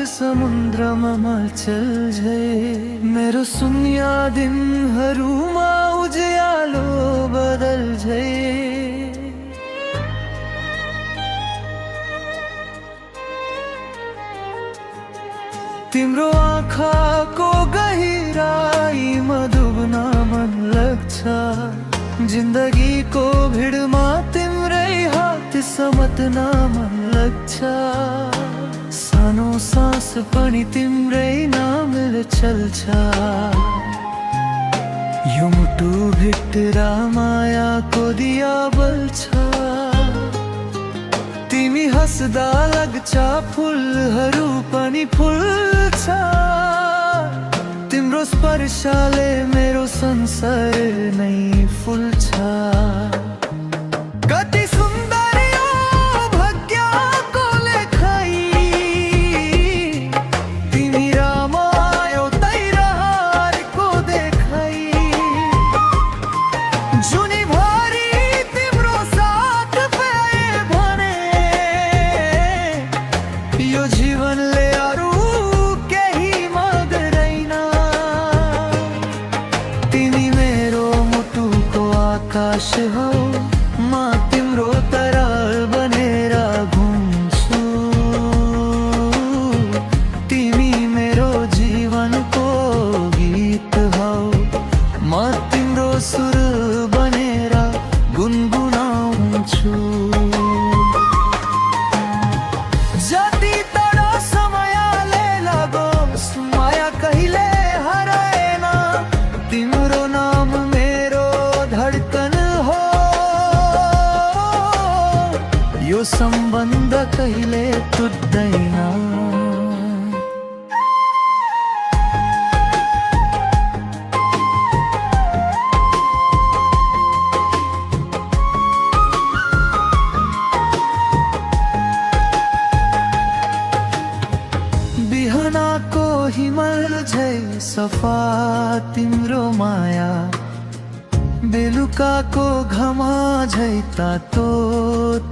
समुद्रमा मल्छल झै मेरो सुनिया दिनहरूमा उज्यालो बदल झै तिम्रो आँखाको गहिराईमा डुब्न मन लाग्छ जिन्दगीको भिडमा तिम्रै हात समात्न मन लाग्छ सानो सास पनि तिम्रै नामले चल्छ यो मुटु भित्र मायाको दिया बल्छ तिमी हस्दा लाग्छ फुलहरू पनि फुल्छ तिम्रो स्पर्शले मेरो संसार नै फुल्छ कति सुन्दर यो भाग्यको लेखाइ तिमी रमायो तैरहारको देखाइ जुनीभरि तिम्रो साथ पाए भने यो जीवनले अरू केही माग्दैन तिमी मेरो मुटुको आकाश हौ म तिम्रो तरल बनेर घुम्छु तिमी मेरो जीवनको गीत हौ म तिम्रो सुर बनेर गुनगुनाउँछु जति टाढा समयले लागोस् माया कहिले हराएन तिम्रो नाम मेरो धडकन हो यो सम्बन्ध कहिले टुट्दैन बिहानको हिमल झै सफा तिम्रो माया बेलुकाको घमा झै तातो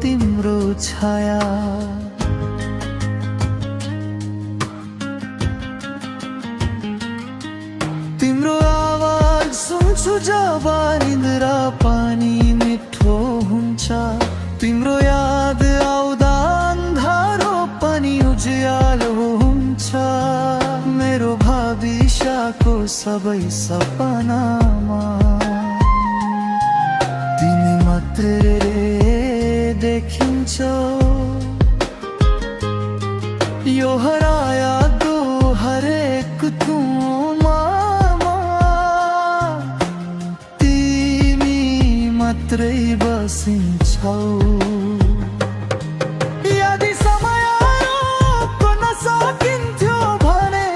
तिम्रो छाया तिम्रो आवाज सुन्छु जब निन्द्रा पानी मिठो हुन्छ तिम्रो याद आउँदा अन्धारो पनि उज्यालो हुन्छ मेरो भविष्यको सबै सपनामा तिमी मात्र देखिन्छौ यो हराएको हरेक तुमा तिमी मात्रै बसिन्छौ यदि समय रोक्न सकिन्थ्यो भने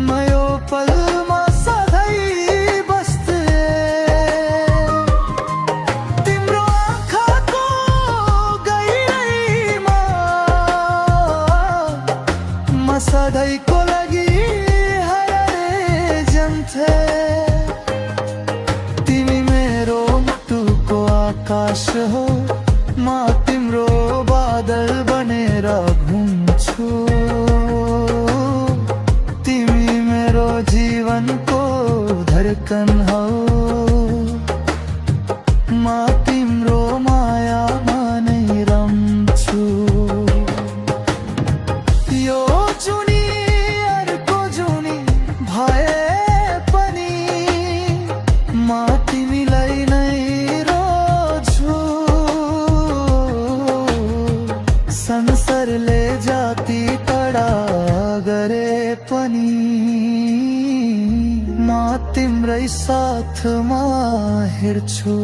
म यो पलमा सधैँ बस्थे तिम्रो आँखाको गहिराईमा म सधैँको लागि हराए जान्थे तिमी मेरो मुटुको आकाश हो म तिम्रो बादल बनेर घुम्छु तिमी मेरो जीवनको धडकन हौ म तिम्रो मायामा नै रम्छु यो जुनी अर्को जुनी भए पनि म तिमीलाई नै रोज्छु संसारले जाति टाढा गरे पनि म तिम्रै साथमा हिँड्छु